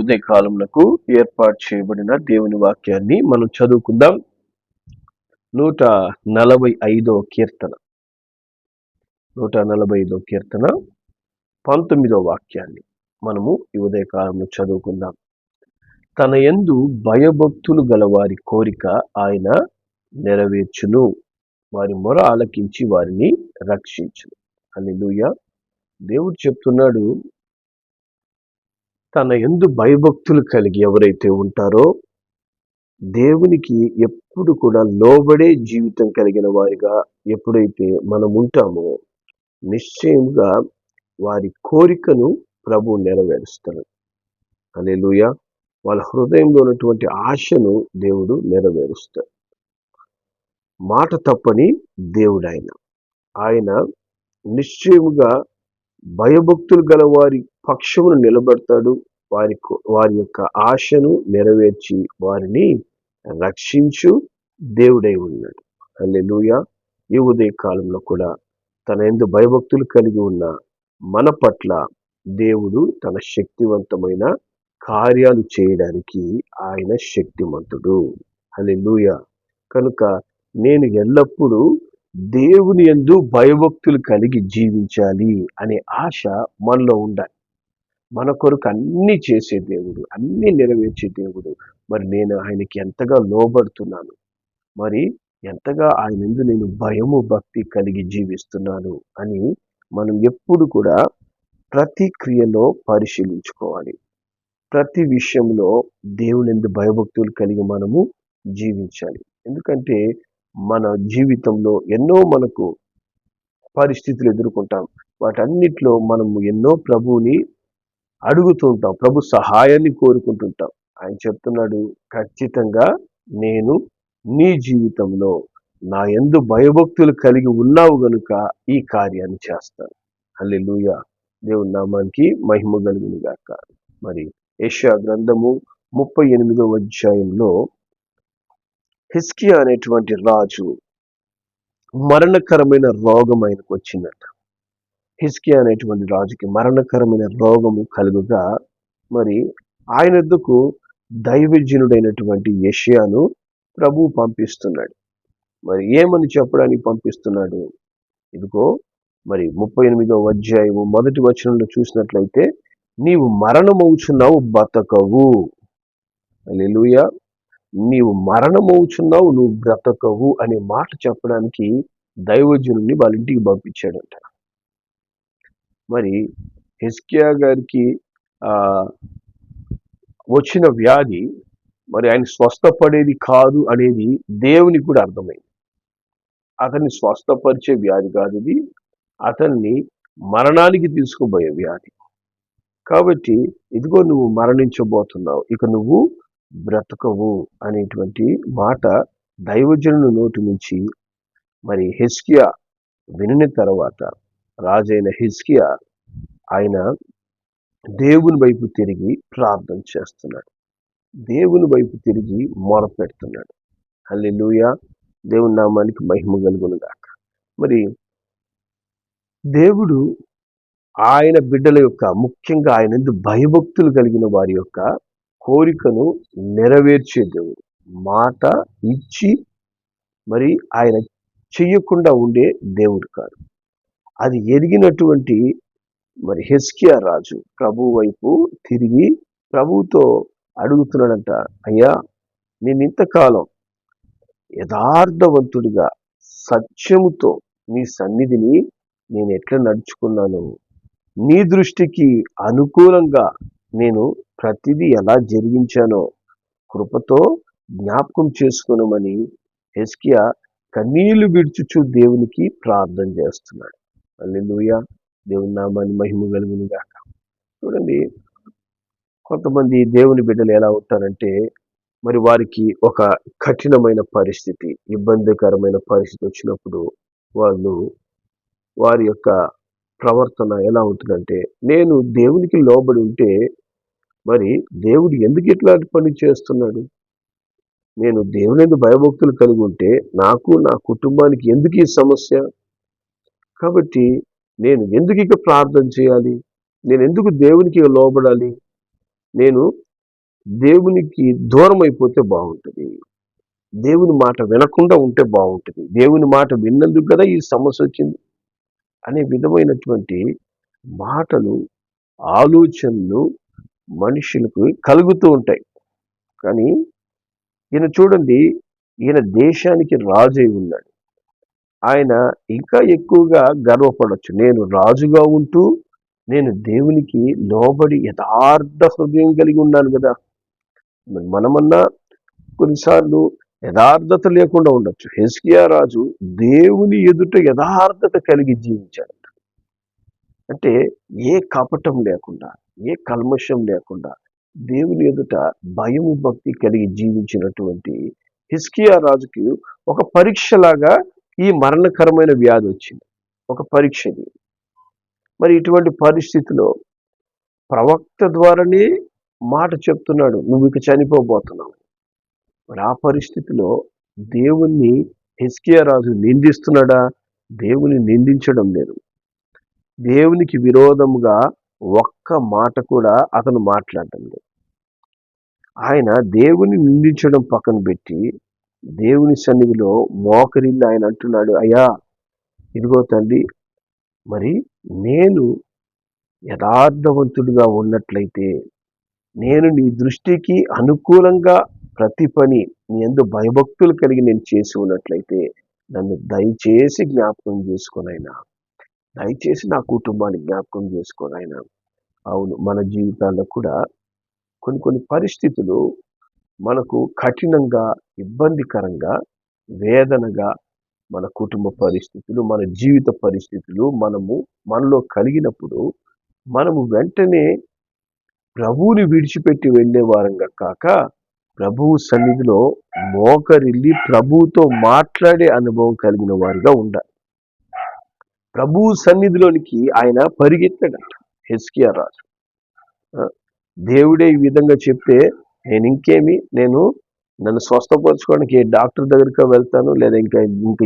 ఉదయకాలమునకు ఏర్పాటు చేయబడిన దేవుని వాక్యాన్ని మనం చదువుకుందాం. 145వ కీర్తన 19వ వాక్యాన్ని మనము ఈ ఉదయకాలంలో చదువుకుందాం. తన యందు భయభక్తులు గల వారి కోరిక ఆయన నెరవేర్చును, వారి మొర ఆలకించి వారిని రక్షించును. హల్లెలూయా. దేవుడు చెప్తున్నాడు, తన యందు భయభక్తులు కలిగి ఎవరైతే ఉంటారో దేవునికి ఎప్పుడు కూడా లోబడే జీవితం కలిగిన వారిగా ఎప్పుడైతే మనం ఉంటామో నిశ్చయంగా వారి కోరికను ప్రభు నెరవేరుస్తాడు. హల్లెలూయా. వాళ్ళ హృదయంలో ఉన్నటువంటి ఆశను దేవుడు నెరవేరుస్తాడు. మాట తప్పని దేవుడు ఆయన నిశ్చయముగా భయభక్తులు గల వారి పక్షమును నిలబడతాడు. వారి యొక్క ఆశను నెరవేర్చి వారిని రక్షించు దేవుడై ఉన్నాడు. హల్లెలూయా. ఈ ఉదయ కాలంలో కూడా తన యందు భయభక్తులు కలిగి ఉన్న మన పట్ల దేవుడు తన శక్తివంతమైన కార్యాలు చేయడానికి ఆయన శక్తిమంతుడు. హల్లెలూయా. కనుక నేను ఎల్లప్పుడూ దేవుని యందు భయభక్తులు కలిగి జీవించాలి అనే ఆశ మనలో ఉండాలి. మన కొరకు అన్ని చేసే దేవుడు, అన్ని నెరవేర్చే దేవుడు. మరి నేను ఆయనకి ఎంతగా లోబడుతున్నాను, మరి ఎంతగా ఆయన యందు నేను భయము భక్తి కలిగి జీవిస్తున్నాను అని మనం ఎప్పుడు కూడా ప్రతి క్రియలో పరిశీలించుకోవాలి. ప్రతి విషయంలో దేవుని యందు భయభక్తులు కలిగి మనము జీవించాలి. ఎందుకంటే మన జీవితంలో ఎన్నో మనకు పరిస్థితులు ఎదుర్కొంటాం. వాటన్నిటిలో మనము ఎన్నో ప్రభువుని అడుగుతూ ఉంటాం, ప్రభు సహాయాన్ని కోరుకుంటుంటాం. ఆయన చెప్తున్నాడు, ఖచ్చితంగా నేను నీ జీవితంలో నా యందు భయభక్తులు కలిగి ఉన్నావు గనుక ఈ కార్యాన్ని చేస్తాను. హల్లెలూయా. దేవుని నామానికి మహిమ కలుగును గాక. మరి యెషయా గ్రంథము 38వ అధ్యాయంలో హిజ్కియా అనేటువంటి రాజు మరణకరమైన రోగం ఆయనకు వచ్చిందట. హిజ్కియా అనేటువంటి రాజుకి మరణకరమైన రోగము కలుగుగా మరి ఆయన వద్దకు దైవజనుడైనటువంటి యెషయాను ప్రభువు పంపిస్తున్నాడు. మరి ఏమని చెప్పడానికి పంపిస్తున్నాడు? ఇదిగో మరి 38వ అధ్యాయము 1వ వచనంలో చూసినట్లయితే, నీవు మరణమవుచున్నావు బతకవు. హల్లెలూయా. నీవు మరణమవుచున్నావు, నువ్వు బ్రతకవు అనే మాట చెప్పడానికి దైవజనుని వాళ్ళ ఇంటికి పంపించాడంట. మరి హిజ్కియా గారికి వచ్చిన వ్యాధి మరి ఆయన స్వస్థపడేది కాదు అనేది దేవునికి కూడా అర్థమైంది. అతన్ని స్వస్థపరిచే వ్యాధి కాదు ఇది, అతన్ని మరణానికి తీసుకుపోయే వ్యాధి. కాబట్టి ఇదిగో నువ్వు మరణించబోతున్నావు, ఇక నువ్వు బ్రతకవు అనేటువంటి మాట దైవజనుని నోటి నుంచి మరి హిజ్కియా వినిన తర్వాత రాజైన హిజ్కియా ఆయన దేవుని వైపు తిరిగి ప్రార్థన చేస్తున్నాడు, దేవుని వైపు తిరిగి మొరపెడుతున్నాడు. హల్లెలూయా. దేవుని నామానికి మహిమ కలుగును గాక. మరి దేవుడు ఆయన బిడ్డల యొక్క, ముఖ్యంగా ఆయన యందు భయభక్తులు కలిగిన వారి యొక్క కోరికను నెరవేర్చే దేవుడు. మాట ఇచ్చి మరి ఆయన చెయ్యకుండా ఉండే దేవుడు కాదు. అది ఎరిగినటువంటి మరి హిజ్కియా రాజు ప్రభు వైపు తిరిగి ప్రభువుతో అడుగుతున్నాడంట, అయ్యా, నేను ఇంతకాలం యథార్థవంతుడిగా సత్యముతో నీ సన్నిధిని నేను ఎట్లా నడుచుకున్నాను, నీ దృష్టికి అనుకూలంగా నేను ప్రతిదీ ఎలా జరిగించానో కృపతో జ్ఞాపకం చేసుకున్నామని హిజ్కియా కన్నీళ్లు విడుచుచు దేవునికి ప్రార్థన చేస్తున్నాడు. హల్లెలూయా. దేవుని నామాన్ని మహిమ కలుగును గాక. చూడండి, కొంతమంది దేవుని బిడ్డలు ఎలా ఉంటారంటే, మరి వారికి ఒక కఠినమైన పరిస్థితి, ఇబ్బందికరమైన పరిస్థితి వచ్చినప్పుడు వారి యొక్క ప్రవర్తన ఎలా ఉంటుందంటే, నేను దేవునికి లోబడి ఉంటే మరి దేవుడు ఎందుకు ఇట్లాంటి పని చేస్తున్నాడు, నేను దేవుని యందు భయభక్తులు కలిగి ఉంటే నాకు నా కుటుంబానికి ఎందుకు ఈ సమస్య, కాబట్టి నేను ఎందుకు ఇక ప్రార్థన చేయాలి, నేను ఎందుకు దేవునికి లోబడాలి, నేను దేవునికి దూరం అయిపోతే బాగుంటుంది, దేవుని మాట వినకుండా ఉంటే బాగుంటుంది, దేవుని మాట విన్నందుకు కదా ఈ సమస్య వచ్చింది అనే విధమైనటువంటి మాటలు, ఆలోచనలు మనుషులకు కలుగుతూ ఉంటాయి. కానీ ఈయన చూడండి, ఈయన దేశానికి రాజు అయి ఉన్నాడు. ఆయన ఇంకా ఎక్కువగా గర్వపడవచ్చు. నేను రాజుగా ఉంటూ నేను దేవునికి లోబడి యథార్థ హృదయం కలిగి ఉన్నాను కదా. మనమన్నా కొన్నిసార్లు యథార్థత లేకుండా ఉండొచ్చు. హిజ్కియా రాజు దేవుని ఎదుట యథార్థత కలిగి జీవించాడు. అంటే ఏ కపటం లేకుండా, ఏ కల్మషం లేకుండా దేవుని ఎదుట భయము భక్తి కలిగి జీవించినటువంటి హిజ్కియా రాజుకి ఒక పరీక్షలాగా ఈ మరణకరమైన వ్యాధి వచ్చింది. ఒక పరీక్షది. మరి ఇటువంటి పరిస్థితిలో ప్రవక్త ద్వారానే మాట చెప్తున్నాడు, నువ్వు ఇక చనిపోబోతున్నావు. మరి ఆ పరిస్థితిలో దేవుణ్ణి హిజ్కియా రాజు నిందిస్తున్నాడా? దేవుని నిందించడం లేదు. దేవునికి విరోధముగా ఒక్క మాట కూడా అతను మాట్లాడటం లేదు. ఆయన దేవుని నిందించడం పక్కన పెట్టి దేవుని సన్నిధిలో మోకరిల్లి ఆయన అంటున్నాడు, అయ్యా ఇదిగో తండ్రి, మరి నేను యథార్థవంతుడిగా ఉన్నట్లయితే, నేను నీ దృష్టికి అనుకూలంగా ప్రతి పని నీ యందు భయభక్తులు కలిగి నేను చేసి ఉన్నట్లయితే నన్ను దయచేసి జ్ఞాపకం చేసుకొనైనా, దయచేసి నా కుటుంబాన్ని జ్ఞాపకం చేసుకోనైనా. అవును, మన జీవితాల్లో కూడా కొన్ని పరిస్థితులు మనకు కఠినంగా, ఇబ్బందికరంగా, వేదనగా మన కుటుంబ పరిస్థితులు, మన జీవిత పరిస్థితులు మనలో కలిగినప్పుడు మనము వెంటనే ప్రభువుని విడిచిపెట్టి వెళ్ళే వారంగా కాక ప్రభువు సన్నిధిలో మోకరిల్లి ప్రభువుతో మాట్లాడే అనుభవం కలిగిన వారిగా ఉండాలి. ప్రభువు సన్నిధిలోనికి ఆయన పరిగెత్తాడంట హిజ్కియా రాజు. దేవుడే ఈ విధంగా చెప్తే నేను నన్ను స్వస్థపరచుకోవడానికి ఏ డాక్టర్ దగ్గరికి వెళ్తాను, లేదా ఇంకా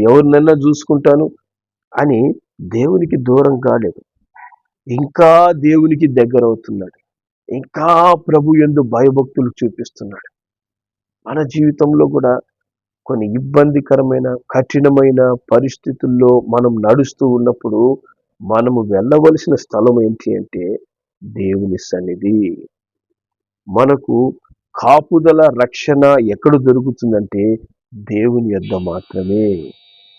ఎవరినన్నా చూసుకుంటాను అని దేవునికి దూరం కాలేదు. ఇంకా దేవునికి దగ్గర అవుతున్నాడు. ఇంకా ప్రభు యందు భయభక్తులు చూపిస్తున్నాడు. మన జీవితంలో కూడా కొన్ని ఇబ్బందికరమైన, కఠినమైన పరిస్థితుల్లో మనం నడుస్తూ ఉన్నప్పుడు మనము వెళ్ళవలసిన స్థలం ఏంటి అంటే దేవుని సన్నిధి. మనకు కాపుదల, రక్షణ ఎక్కడ దొరుకుతుందంటే దేవుని యొద్ద మాత్రమే.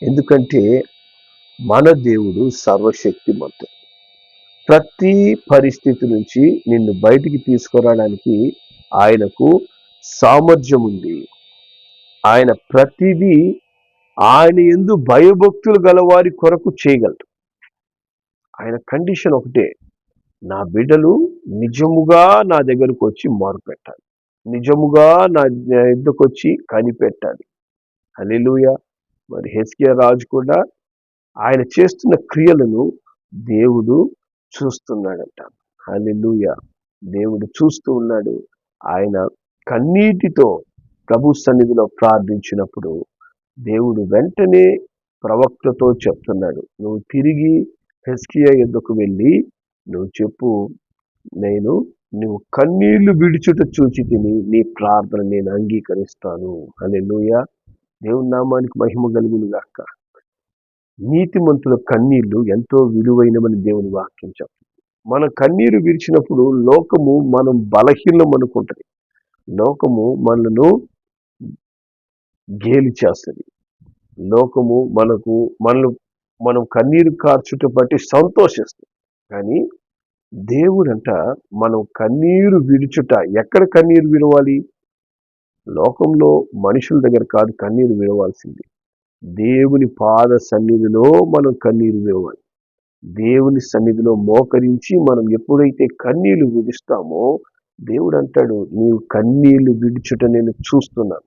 ఎందుకంటే మన దేవుడు సర్వశక్తిమంతుడు. ప్రతి పరిస్థితి నుంచి నిన్ను బయటికి తీసుకురావడానికి ఆయనకు సామర్థ్యం ఉంది. ఆయన ప్రతిదీ ఆయన యందు భయభక్తులు గలవారి కొరకు చేయగలరు. ఆయన కండిషన్ ఒకటే, నా బిడ్డలు నిజముగా నా దగ్గరకు వచ్చి మొరపెట్టాలి, నిజముగా నా ఎద్దుకు వచ్చి కనిపెట్టాలి. హల్లెలూయా. మరి హిజ్కియా రాజు కూడా ఆయన చేస్తున్న క్రియలను దేవుడు చూస్తున్నాడట. హల్లెలూయా. దేవుడు చూస్తూ ఉన్నాడు. ఆయన కన్నీటితో ప్రభు సన్నిధిలో ప్రార్థించినప్పుడు దేవుడు వెంటనే ప్రవక్తతో చెప్తున్నాడు, నువ్వు తిరిగి హిజ్కియా యొద్దకు వెళ్ళి నువ్వు చెప్పు, నువ్వు కన్నీళ్లు విడిచుట చూచి తిని నీ ప్రార్థన నేను అంగీకరిస్తాను. హల్లెలూయా. దేవుని నామానికి మహిమ కలుగును గాక. నీతిమంతుల కన్నీళ్లు ఎంతో విలువైనవని దేవుని వాక్యం చెప్తుంది. మన కన్నీరు విడిచినప్పుడు లోకము మనం బలహీనం అనుకుంటుంది. లోకము మనను గేలి చేస్తుంది. లోకము మనం కన్నీరు కార్చుట బట్టి సంతోషిస్తుంది. కానీ దేవుడంట మనం కన్నీరు విడుచుట, ఎక్కడ కన్నీరు విడవాలి? లోకంలో మనుషుల దగ్గర కాదు కన్నీరు విడవాల్సింది, దేవుని పాద సన్నిధిలో మనం కన్నీరు విడవాలి. దేవుని సన్నిధిలో మోకరించి మనం ఎప్పుడైతే కన్నీళ్లు విడుస్తామో దేవుడు అంటాడు, నీవు కన్నీళ్లు విడుచుట నేను చూస్తున్నాను,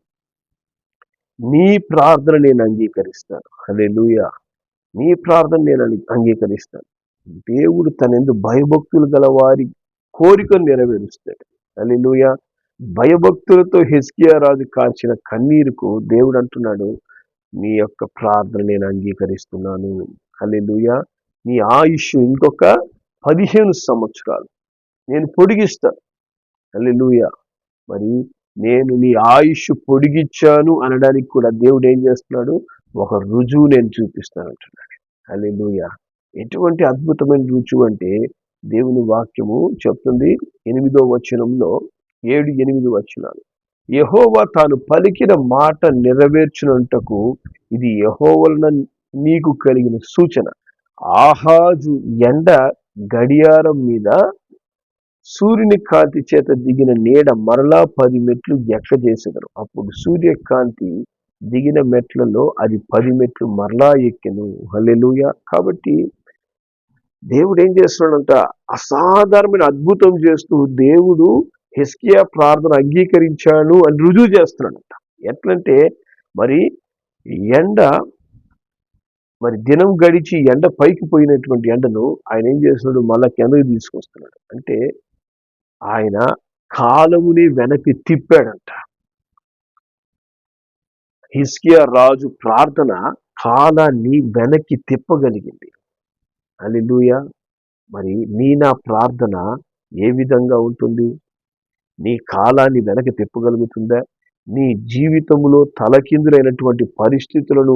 నీ ప్రార్థన నేను అంగీకరిస్తాను. హల్లెలూయా. నీ ప్రార్థన నేను అంగీకరిస్తాను. దేవుడు తనెందు భయభక్తులు గల వారి కోరికను నెరవేరుస్తాడు. హల్లెలూయా. భయభక్తులతో హిజ్కియా రాజు కార్చిన కన్నీరుకు దేవుడు అంటున్నాడు, నీ యొక్క ప్రార్థన నేను అంగీకరిస్తున్నాను. హల్లెలూయా. నీ ఆయుష్ ఇంకొక 15 సంవత్సరాలు నేను పొడిగిస్తాను. హల్లెలూయా. మరి నేను నీ ఆయుష్ పొడిగిచ్చాను అనడానికి కూడా దేవుడు ఏం చేస్తున్నాడు? ఒక రుజువు నేను చూపిస్తాను అంటున్నాడు. హల్లెలూయా. ఎటువంటి అద్భుతమైన రుజువు అంటే దేవుని వాక్యము చెప్తుంది 8వ వచనంలో, 7, 8 వచనాలు. యెహోవా తాను పలికిన మాట నెరవేర్చునంటకు ఇది యెహోవా వలన నీకు కలిగిన సూచన. ఆహాజు ఎండ గడియారం మీద సూర్యుని కాంతి చేత దిగిన నీడ మరలా 10 మెట్లు ఎక్కజేసెదరు. అప్పుడు సూర్యకాంతి దిగిన మెట్లలో అది 10 మెట్లు మరలా ఎక్కెను. హల్లెలూయా. కాబట్టి దేవుడు ఏం చేస్తున్నాడంట? అసాధారణమైన అద్భుతం చేస్తూ దేవుడు హిజ్కియా ప్రార్థన అంగీకరించాడు అని రుజువు చేస్తున్నాడంట. ఎట్లంటే మరి ఎండ, మరి దినం గడిచి ఎండ పైకి పోయినటువంటి ఎండను ఆయన ఏం చేస్తున్నాడు? మళ్ళా కిందకి తీసుకొస్తున్నాడు. అంటే ఆయన కాలముని వెనక్కి తిప్పాడంట. హిజ్కియా రాజు ప్రార్థన కాలాన్ని వెనక్కి తిప్పగలిగింది. హల్లెలూయా. మరి నా ప్రార్థన ఏ విధంగా ఉంటుంది? నీ కాలాన్ని వెనక్కి తిప్పగలుగుతుందా? నీ జీవితంలో తలకిందులైనటువంటి పరిస్థితులను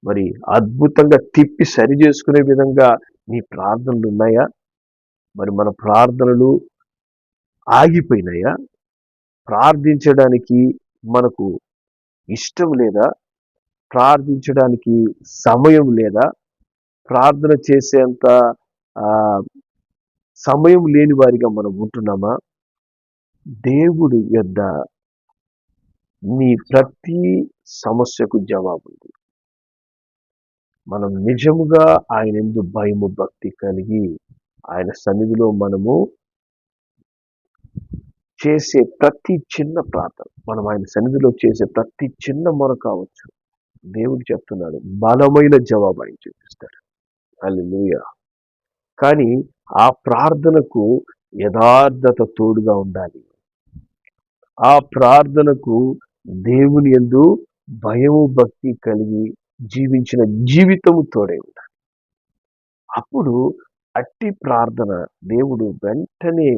మరి అద్భుతంగా తిప్పి సరి చేసుకునే విధంగా నీ ప్రార్థనలు ఉన్నాయా? మరి మన ప్రార్థనలు ఆగిపోయినాయా? ప్రార్థించడానికి మనకు ఇష్టం లేదా? ప్రార్థించడానికి సమయం లేదా? ప్రార్థన చేసేంత సమయం లేని వారిగా మనం ఉంటున్నామా? దేవుడి యొద్ద నీ ప్రతి సమస్యకు జవాబు ఉంది. మనం నిజముగా ఆయన యందు భయము భక్తి కలిగి ఆయన సన్నిధిలో మనము చేసే ప్రతి చిన్న ప్రార్థన, మనం ఆయన సన్నిధిలో చేసే ప్రతి చిన్న మొర కావచ్చు, దేవుడు చెప్తున్నాడు బలమైన జవాబు ఆయన చూపిస్తాడు. హల్లెలూయా. కానీ ఆ ప్రార్థనకు యథార్థత తోడుగా ఉండాలి. ఆ ప్రార్థనకు దేవుని యందు భయము భక్తి కలిగి జీవించిన జీవితము తోడే ఉండాలి. అప్పుడు అట్టి ప్రార్థన దేవుడు వెంటనే,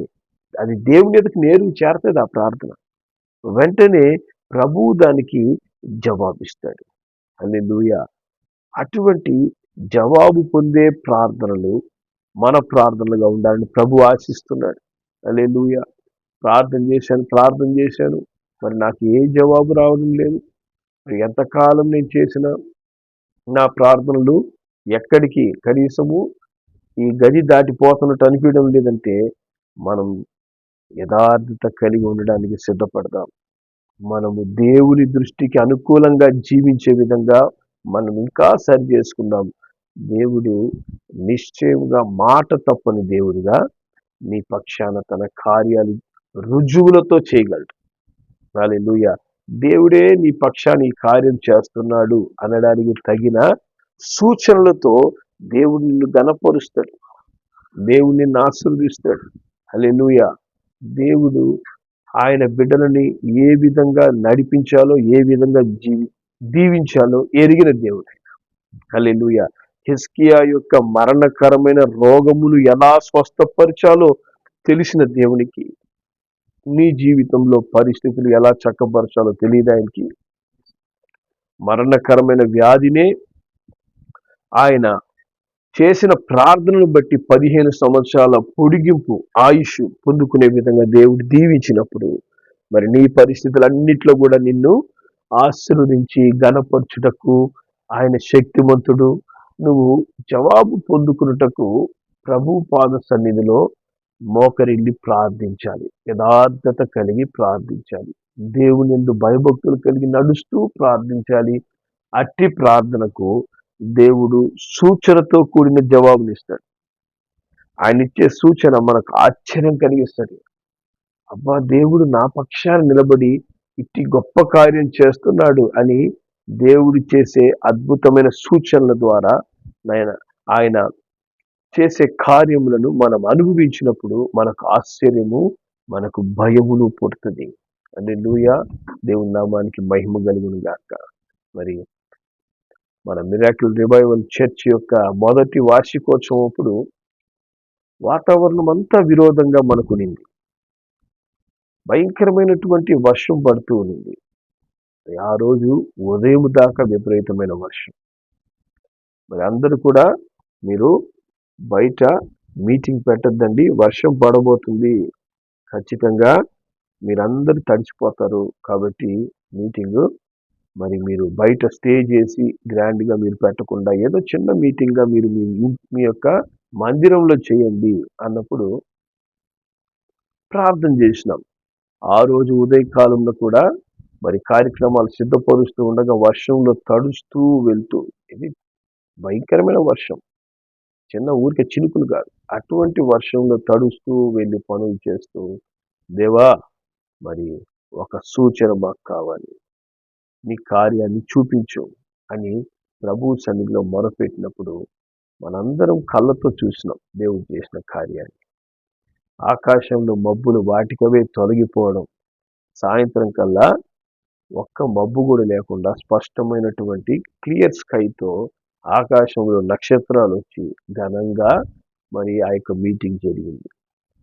అది దేవుని ఎదుకు నేరుగా చేరుతుంది. ఆ ప్రార్థన వెంటనే ప్రభువు దానికి జవాబిస్తాడు. హల్లెలూయా. అటువంటి జవాబు పొందే ప్రార్థనలు మన ప్రార్థనలుగా ఉండాలని ప్రభు ఆశిస్తున్నాడు. హల్లెలూయా. ప్రార్థన చేశాను, మరి నాకు ఏ జవాబు రావడం లేదు. మరి ఎంతకాలం నేను చేసిన నా ప్రార్థనలు ఎక్కడికి కనీసము ఈ గది దాటిపోతున్నట్టు అనిపించడం లేదంటే మనం యథార్థత కలిగి ఉండడానికి సిద్ధపడదాం. మనము దేవుని దృష్టికి అనుకూలంగా జీవించే విధంగా మనం ఇంకా సరి చేసుకుందాం. దేవుడు నిశ్చయముగా మాట తప్పని దేవుడిగా నీ పక్షాన తన కార్యాలు రుజువులతో చేయగలడు. హల్లెలూయా. దేవుడే నీ పక్షాన్ని కార్యం చేస్తున్నాడు అనడానికి తగిన సూచనలతో దేవుడు నిన్ను ఘనపరుస్తాడు. దేవుడు నిన్ను ఆశీర్వదిస్తాడు. హల్లెలూయా. దేవుడు ఆయన బిడ్డలని ఏ విధంగా నడిపించాలో, ఏ విధంగా దీవించాలో ఎరిగిన దేవుడు. హల్లెలూయా. హిజ్కియా యొక్క మరణకరమైన రోగమును ఎలా స్వస్థపరచాలో తెలిసిన దేవునికి నీ జీవితంలో పరిస్థితులు ఎలా చక్కపరచాలో తెలియదు ఆయనకి. మరణకరమైన వ్యాధినే ఆయన చేసిన ప్రార్థనను బట్టి 15 సంవత్సరాల పొడిగింపు ఆయుష్ పొందుకునే విధంగా దేవుడు దీవించినప్పుడు మరి నీ పరిస్థితులన్నిట్లో కూడా నిన్ను ఆశీర్వదించి ఘనపరచుటకు ఆయన శక్తిమంతుడు. నువ్వు జవాబు పొందుకున్నటకు ప్రభు పాద సన్నిధిలో మోకరిల్లి ప్రార్థించాలి. యథార్థత కలిగి ప్రార్థించాలి. దేవుని యందు భయభక్తులు కలిగి నడుస్తూ ప్రార్థించాలి. అట్టి ప్రార్థనకు దేవుడు సూచనతో కూడిన జవాబునిస్తాడు. ఆయన ఇచ్చే సూచన మనకు ఆశ్చర్యం కలిగిస్తుంది. అబ్బా, దేవుడు నా పక్షాన నిలబడి ఇట్టి గొప్ప కార్యం చేస్తున్నాడు అని దేవుడు చేసే అద్భుతమైన సూచనల ద్వారా ఆయన చేసే కార్యములను మనం అనుభవించినప్పుడు మనకు ఆశ్చర్యము, మనకు భయమును పుడుతుంది. హల్లెలూయా. దేవుని నామానికి మహిమ కలుగును గాక. మరి మన మిరాకిల్ రివైవల్ చర్చ్ యొక్క మొదటి వార్షికోత్సవం అప్పుడు వాతావరణం అంతా విరోధంగా మనకు నింది. భయంకరమైనటువంటి వర్షం పడుతూ ఉంది. ఆ రోజు ఉదయం దాకా విపరీతమైన వర్షం. మరి అందరూ కూడా మీరు బయట మీటింగ్ పెట్టద్దండి, వర్షం పడబోతుంది, ఖచ్చితంగా మీరందరూ తడిచిపోతారు కాబట్టి మీటింగ్ మరి మీరు బయట స్టే చేసి గ్రాండ్గా మీరు పెట్టకుండా ఏదో చిన్న మీటింగ్గా మీరు మీ యొక్క మందిరంలో చేయండి అన్నప్పుడు ప్రార్థన చేసినాం. ఆ రోజు ఉదయకాలంలో కూడా మరి కార్యక్రమాలు సిద్ధపరుస్తూ ఉండగా వర్షంలో తడుస్తూ వెళ్తూ, ఇది భయంకరమైన వర్షం, చిన్న ఊరికే చినుకులు కాదు, అటువంటి వర్షంలో తడుస్తూ వెళ్ళి పనులు చేస్తూ, దేవా మరి ఒక సూచన మాకు కావాలి, నీ కార్యాన్ని చూపించు అని ప్రభు సన్నిధిలో మొరపెట్టినప్పుడు మనందరం కళ్ళతో చూసినాం దేవుడు చేసిన కార్యాన్ని. ఆకాశంలో మబ్బులు వాటికవే తొలగిపోవడం, సాయంత్రం కల్లా ఒక్క మబ్బు కూడా లేకుండా స్పష్టమైనటువంటి క్లియర్ స్కైతో ఆకాశంలో నక్షత్రాలు వచ్చి ఘనంగా మరి ఆ యొక్క మీటింగ్ జరిగింది.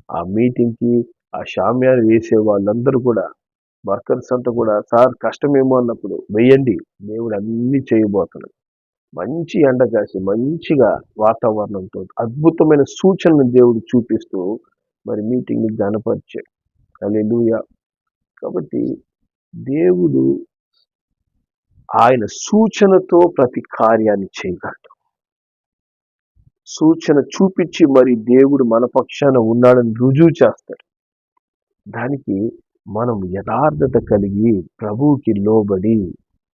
ఆ మీటింగ్కి ఆ షామ్యాన్ని వేసే వాళ్ళందరూ కూడా, వర్కర్స్ అంతా కూడా, సార్ కష్టమేమో అన్నప్పుడు వెయ్యండి, దేవుడు అన్ని చేయబోతున్నాడు. మంచి ఎండ కాసి మంచిగా వాతావరణంతో అద్భుతమైన సూచనను దేవుడు చూపిస్తూ మరి మీటింగ్ని ఘనపరిచాడు. హల్లెలూయా. కాబట్టి దేవుడు ఆయన సూచనతో ప్రతి కార్యాన్ని చేయగలడు. సూచన చూపించి మరి దేవుడు మన పక్షాన ఉన్నాడని రుజువు చేస్తాడు. దానికి మనం యథార్థత కలిగి ప్రభువుకి లోబడి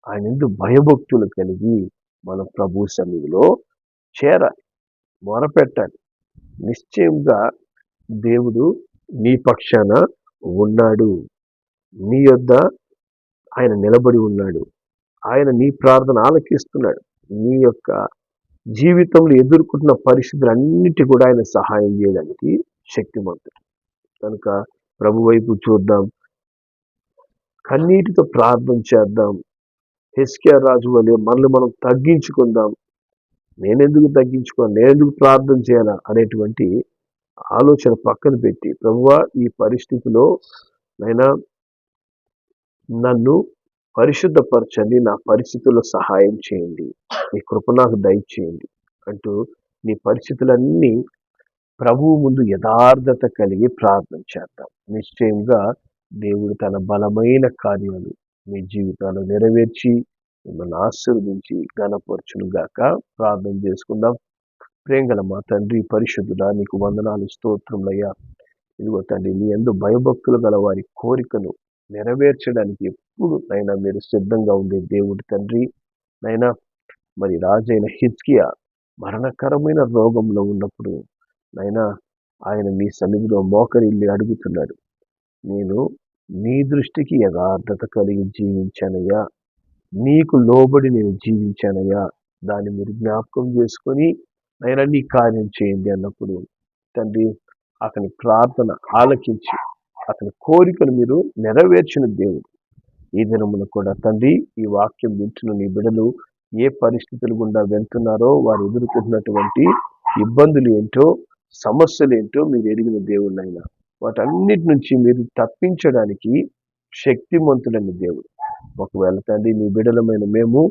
ఆయన యందు భయభక్తులు కలిగి మన ప్రభు సన్నిధిలో చేరాలి, మొరపెట్టాలి. నిశ్చయంగా దేవుడు నీ పక్షాన ఉన్నాడు, నీ యొద్ద ఆయన నిలబడి ఉన్నాడు, ఆయన నీ ప్రార్థన ఆలకిస్తున్నాడు. నీ యొక్క జీవితంలో ఎదుర్కొంటున్న పరిస్థితులన్నిటి కూడా ఆయన సహాయం చేయడానికి శక్తిమంతుడు. కనుక ప్రభు వైపు చూద్దాం, కన్నీటితో ప్రార్థన చేద్దాం. హెస్కియా రాజు వలె మనల్ని మనం తగ్గించుకుందాం. నేనెందుకు తగ్గించుకోవాలి, నేనెందుకు ప్రార్థన చేయాలా అనేటువంటి ఆలోచన పక్కన పెట్టి, ప్రభువా ఈ పరిస్థితిలో నైనా నన్ను పరిశుద్ధపరచండి, నా పరిస్థితుల్లో సహాయం చేయండి, నీ కృప నాకు దయచేయండి అంటూ నీ పరిస్థితులన్నీ ప్రభువు ముందు యథార్థత కలిగి ప్రార్థన చేద్దాం. నిశ్చయంగా దేవుడు తన బలమైన కార్యాలు మీ జీవితాలు నెరవేర్చి మిమ్మల్ని ఆశీర్వదించి ఘనపరచును గాక. ప్రార్థన చేసుకుందాం. ప్రేంగల మా తండ్రి పరిశుద్ధుడా, నీకు వందనాలు, స్తోత్రములయ్యా. ఇదిగో తండ్రి, నీ యందు భయభక్తులు గల వారి కోరికను నెరవేర్చడానికి ఎప్పుడు నైనా మీరు సిద్ధంగా ఉండే దేవుడు తండ్రి. నైనా మరి రాజైన హిజ్కియా మరణకరమైన రోగంలో ఉన్నప్పుడు నైనా ఆయన మీ సన్నిధిలో మోకరిల్లి అడుగుతున్నాడు, నేను నీ దృష్టికి యథార్థత కలిగి జీవించానయ్యా, నీకు లోబడి నేను జీవించానయ్యా, దాన్ని మీరు జ్ఞాపకం చేసుకొని నైనా నీ కార్యం చేయండి అన్నప్పుడు తండ్రి అతని ప్రార్థన ఆలకించి అతని కోరికను మీరు నెరవేర్చిన దేవుడు. ఈ దినమున కూడా తండ్రి, ఈ వాక్యం వింటున్న నీ బిడ్డలు ఏ పరిస్థితులు గుండా వెళ్తున్నారో, వారు ఎదుర్కొంటున్నటువంటి ఇబ్బందులు ఏంటో, సమస్యలు ఏంటో మీరు ఎరిగిన దేవుళ్ళైనా, వాటన్నిటి నుంచి మీరు తప్పించడానికి శక్తిమంతుడైన దేవుడు. ఒకవేళ తండ్రి నీ బిడ్డలమైన మేము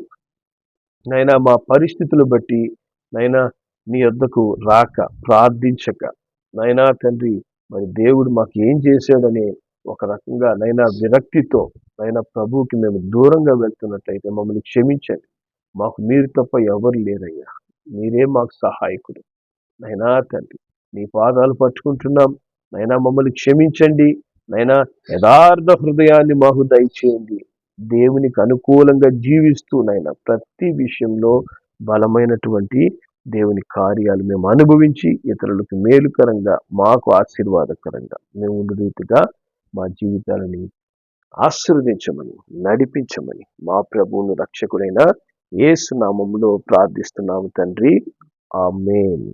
నైనా మా పరిస్థితులు బట్టి నైనా నీ వద్దకు రాక, ప్రార్థించక, నైనా తండ్రి మరి దేవుడు మాకు ఏం చేశాడనే ఒక రకంగా నైనా విరక్తితో నైనా ప్రభువుకి మేము దూరంగా వెళ్తున్నట్లయితే మమ్మల్ని క్షమించండి. మాకు మీరు తప్ప ఎవరు లేరయ్యా, మీరే మాకు సహాయకుడు. నైనా తండ్రి నీ పాదాలు పట్టుకుంటున్నాం, నైనా మమ్మల్ని క్షమించండి. నైనా యథార్థ హృదయాన్ని మాకు దయచేయండి. దేవునికి అనుకూలంగా జీవిస్తూ నైనా ప్రతి విషయంలో బలమైనటువంటి దేవుని కార్యాలు మేము అనుభవించి ఇతరులకు మేలుకరంగా, మాకు ఆశీర్వాదకరంగా మేము ఉండే రీతిగా మా జీవితాలని ఆశీర్వదించమని, నడిపించమని మా ప్రభువును రక్షకుడైన యేసు నామములో ప్రార్థిస్తున్నాము తండ్రి. ఆమేన్.